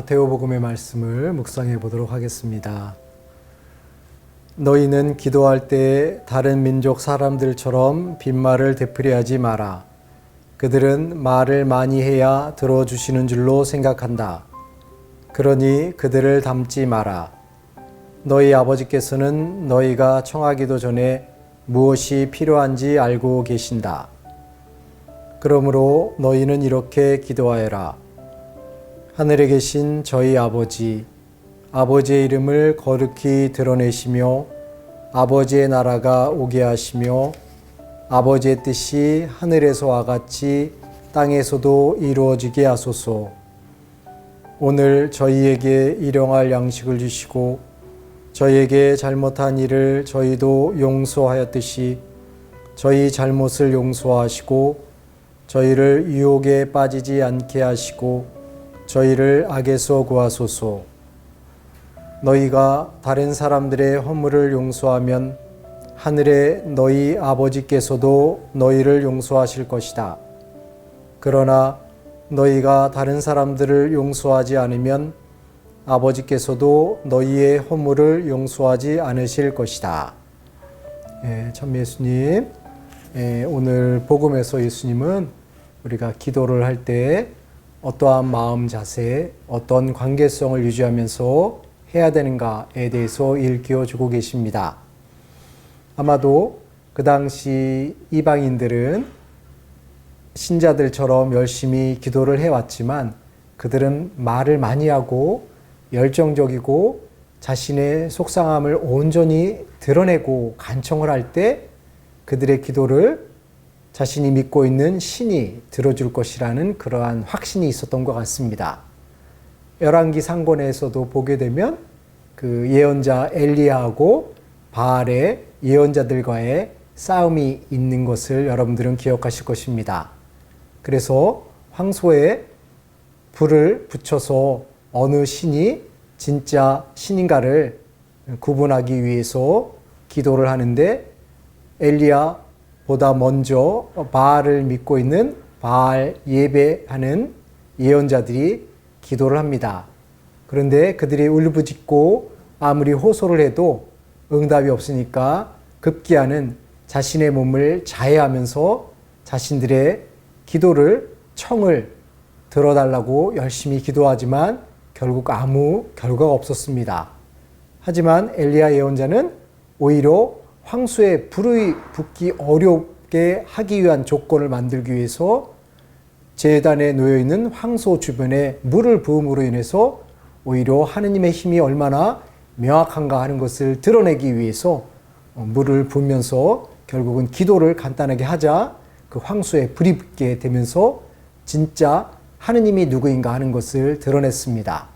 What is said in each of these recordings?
마테오복음의 말씀을 묵상해 보도록 하겠습니다. 너희는 기도할 때 다른 민족 사람들처럼 빈말을 되풀이하지 마라. 그들은 말을 많이 해야 들어주시는 줄로 생각한다. 그러니 그들을 닮지 마라. 너희 아버지께서는 너희가 청하기도 전에 무엇이 필요한지 알고 계신다. 그러므로 너희는 이렇게 기도하여라. 하늘에 계신 저희 아버지, 아버지의 이름을 거룩히 드러내시며 아버지의 나라가 오게 하시며 아버지의 뜻이 하늘에서와 같이 땅에서도 이루어지게 하소서. 오늘 저희에게 일용할 양식을 주시고 저희에게 잘못한 일을 저희도 용서하였듯이 저희 잘못을 용서하시고 저희를 유혹에 빠지지 않게 하시고 저희를 악에서 구하소서. 너희가 다른 사람들의 허물을 용서하면 하늘의 너희 아버지께서도 너희를 용서하실 것이다. 그러나 너희가 다른 사람들을 용서하지 않으면 아버지께서도 너희의 허물을 용서하지 않으실 것이다. 참 예수님, 오늘 복음에서 예수님은 우리가 기도를 할 때 어떠한 마음 자세, 어떤 관계성을 유지하면서 해야 되는가에 대해서 일깨워 주고 계십니다. 아마도 그 당시 이방인들은 신자들처럼 열심히 기도를 해왔지만 그들은 말을 많이 하고 열정적이고 자신의 속상함을 온전히 드러내고 간청을 할 때 그들의 기도를 자신이 믿고 있는 신이 들어줄 것이라는 그러한 확신이 있었던 것 같습니다. 열왕기 상권에서도 보게 되면 그 예언자 엘리야하고 바알의 예언자들과의 싸움이 있는 것을 여러분들은 기억하실 것입니다. 그래서 황소에 불을 붙여서 어느 신이 진짜 신인가를 구분하기 위해서 기도를 하는데 엘리야보다 먼저 바알을 믿고 있는 바알 예배하는 예언자들이 기도를 합니다. 그런데 그들이 울부짖고 아무리 호소를 해도 응답이 없으니까 급기야는 자신의 몸을 자해하면서 자신들의 기도를 청을 들어달라고 열심히 기도하지만 결국 아무 결과가 없었습니다. 하지만 엘리야 예언자는 오히려 황소에 불이 붙기 어렵게 하기 위한 조건을 만들기 위해서 제단에 놓여있는 황소 주변에 물을 부음으로 인해서 오히려 하느님의 힘이 얼마나 명확한가 하는 것을 드러내기 위해서 물을 부으면서 결국은 기도를 간단하게 하자 그 황소에 불이 붙게 되면서 진짜 하느님이 누구인가 하는 것을 드러냈습니다.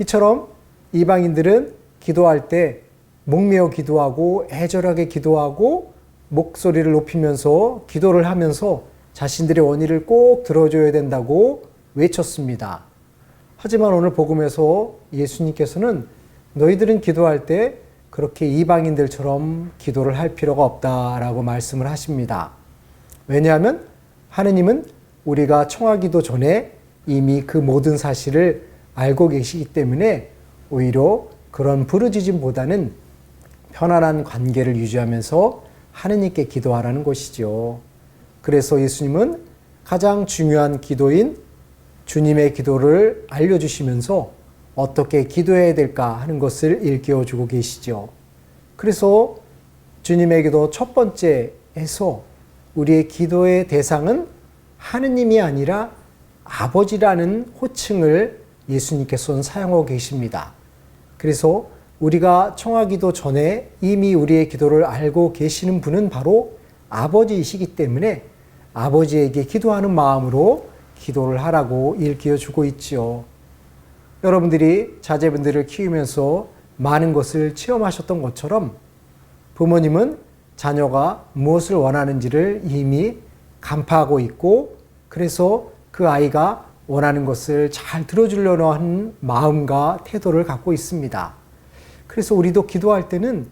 이처럼 이방인들은 기도할 때 목매어 기도하고 애절하게 기도하고 목소리를 높이면서 기도를 하면서 자신들의 원의를 꼭 들어줘야 된다고 외쳤습니다. 하지만 오늘 복음에서 예수님께서는 너희들은 기도할 때 그렇게 이방인들처럼 기도를 할 필요가 없다라고 말씀을 하십니다. 왜냐하면 하느님은 우리가 청하기도 전에 이미 그 모든 사실을 알고 계시기 때문에 오히려 그런 부르짖음보다는 편안한 관계를 유지하면서 하느님께 기도하라는 것이죠. 그래서 예수님은 가장 중요한 기도인 주님의 기도를 알려주시면서 어떻게 기도해야 될까 하는 것을 일깨워주고 계시죠. 그래서 주님의 기도 첫 번째에서 우리의 기도의 대상은 하느님이 아니라 아버지라는 호칭을 예수님께서는 사용하고 계십니다. 그래서 우리가 청하기도 전에 이미 우리의 기도를 알고 계시는 분은 바로 아버지이시기 때문에 아버지에게 기도하는 마음으로 기도를 하라고 일깨워주고 있지요. 여러분들이 자제분들을 키우면서 많은 것을 체험하셨던 것처럼 부모님은 자녀가 무엇을 원하는지를 이미 간파하고 있고 그래서 그 아이가 원하는 것을 잘 들어주려고 하는 마음과 태도를 갖고 있습니다. 그래서 우리도 기도할 때는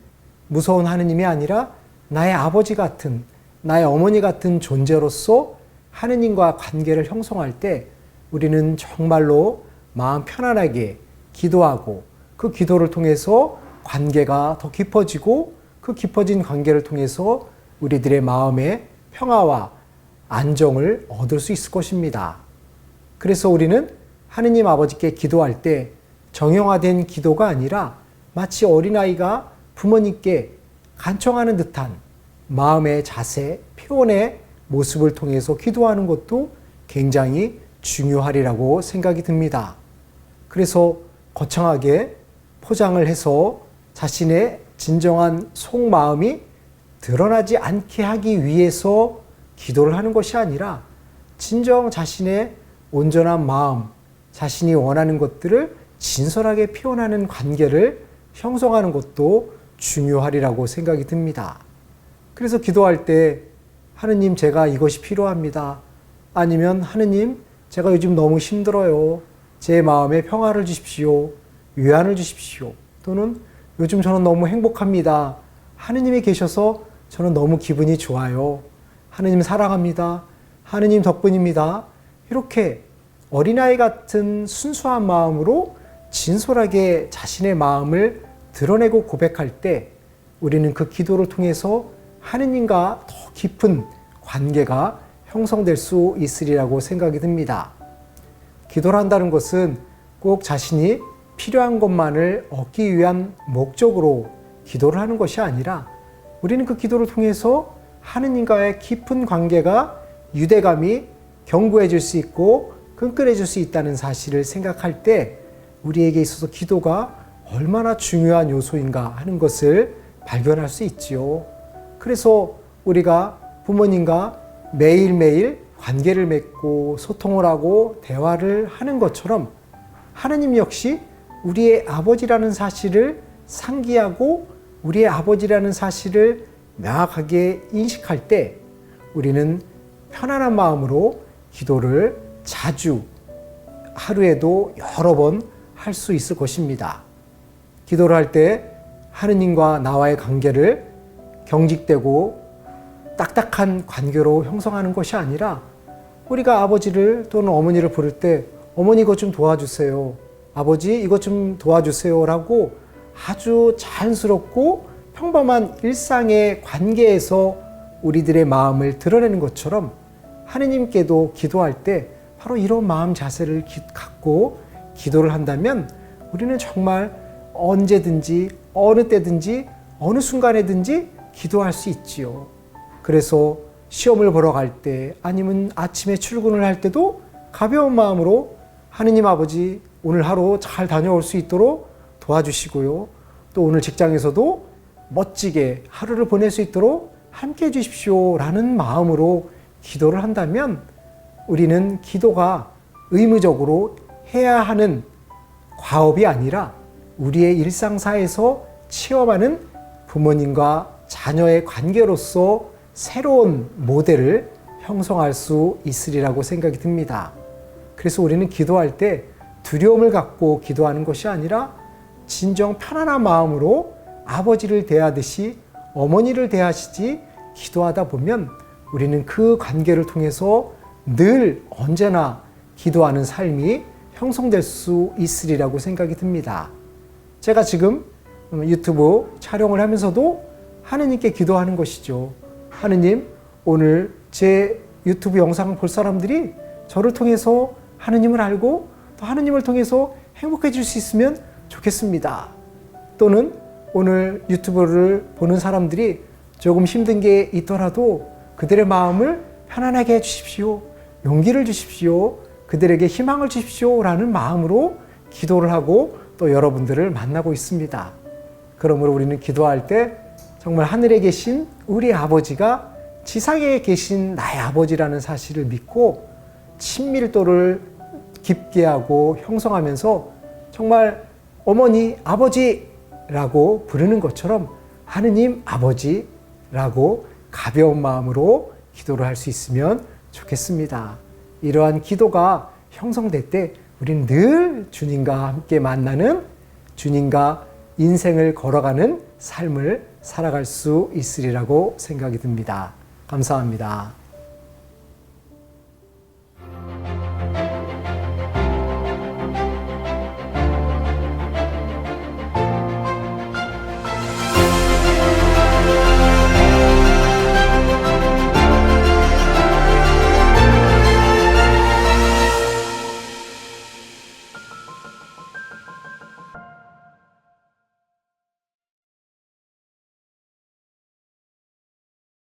무서운 하느님이 아니라 나의 아버지 같은, 나의 어머니 같은 존재로서 하느님과 관계를 형성할 때 우리는 정말로 마음 편안하게 기도하고 그 기도를 통해서 관계가 더 깊어지고 그 깊어진 관계를 통해서 우리들의 마음의 평화와 안정을 얻을 수 있을 것입니다. 그래서 우리는 하느님 아버지께 기도할 때 정형화된 기도가 아니라 마치 어린아이가 부모님께 간청하는 듯한 마음의 자세, 표현의 모습을 통해서 기도하는 것도 굉장히 중요하리라고 생각이 듭니다. 그래서 거창하게 포장을 해서 자신의 진정한 속마음이 드러나지 않게 하기 위해서 기도를 하는 것이 아니라 진정 자신의 온전한 마음, 자신이 원하는 것들을 진솔하게 표현하는 관계를 형성하는 것도 중요하리라고 생각이 듭니다. 그래서 기도할 때 하느님 제가 이것이 필요합니다. 아니면 하느님 제가 요즘 너무 힘들어요. 제 마음에 평화를 주십시오. 위안을 주십시오. 또는 요즘 저는 너무 행복합니다. 하느님이 계셔서 저는 너무 기분이 좋아요. 하느님 사랑합니다. 하느님 덕분입니다. 이렇게 어린아이 같은 순수한 마음으로 진솔하게 자신의 마음을 드러내고 고백할 때 우리는 그 기도를 통해서 하느님과 더 깊은 관계가 형성될 수 있으리라고 생각이 듭니다. 기도를 한다는 것은 꼭 자신이 필요한 것만을 얻기 위한 목적으로 기도를 하는 것이 아니라 우리는 그 기도를 통해서 하느님과의 깊은 관계가 유대감이 견고해질 수 있고 끈끈해질 수 있다는 사실을 생각할 때 우리에게 있어서 기도가 얼마나 중요한 요소인가 하는 것을 발견할 수 있지요. 그래서 우리가 부모님과 매일매일 관계를 맺고 소통을 하고 대화를 하는 것처럼 하느님 역시 우리의 아버지라는 사실을 상기하고 우리의 아버지라는 사실을 명확하게 인식할 때 우리는 편안한 마음으로 기도를 자주 하루에도 여러 번 할 수 있을 것입니다. 기도를 할 때 하느님과 나와의 관계를 경직되고 딱딱한 관계로 형성하는 것이 아니라 우리가 아버지를 또는 어머니를 부를 때 어머니 이것 좀 도와주세요. 아버지 이것 좀 도와주세요 라고 아주 자연스럽고 평범한 일상의 관계에서 우리들의 마음을 드러내는 것처럼 하느님께도 기도할 때 바로 이런 마음 자세를 갖고 기도를 한다면 우리는 정말 언제든지 어느 때든지 어느 순간에든지 기도할 수 있지요. 그래서 시험을 보러 갈 때 아니면 아침에 출근을 할 때도 가벼운 마음으로 하느님 아버지 오늘 하루 잘 다녀올 수 있도록 도와주시고요. 또 오늘 직장에서도 멋지게 하루를 보낼 수 있도록 함께 해주십시오 라는 마음으로 기도를 한다면 우리는 기도가 의무적으로 해야 하는 과업이 아니라 우리의 일상사에서 체험하는 부모님과 자녀의 관계로서 새로운 모델을 형성할 수 있으리라고 생각이 듭니다. 그래서 우리는 기도할 때 두려움을 갖고 기도하는 것이 아니라 진정 편안한 마음으로 아버지를 대하듯이 어머니를 대하시지 기도하다 보면 우리는 그 관계를 통해서 늘 언제나 기도하는 삶이 형성될 수 있으리라고 생각이 듭니다. 제가 지금 유튜브 촬영을 하면서도 하느님께 기도하는 것이죠. 하느님, 오늘 제 유튜브 영상 볼 사람들이 저를 통해서 하느님을 알고 또 하느님을 통해서 행복해질 수 있으면 좋겠습니다. 또는 오늘 유튜브를 보는 사람들이 조금 힘든 게 있더라도 그들의 마음을 편안하게 해주십시오. 용기를 주십시오. 그들에게 희망을 주십시오. 라는 마음으로 기도를 하고 또 여러분들을 만나고 있습니다. 그러므로 우리는 기도할 때 정말 하늘에 계신 우리 아버지가 지상에 계신 나의 아버지라는 사실을 믿고 친밀도를 깊게 하고 형성하면서 정말 어머니, 아버지라고 부르는 것처럼 하느님, 아버지라고 가벼운 마음으로 기도를 할 수 있으면 좋겠습니다. 이러한 기도가 형성될 때 우리는 늘 주님과 함께 만나는 주님과 인생을 걸어가는 삶을 살아갈 수 있으리라고 생각이 듭니다. 감사합니다.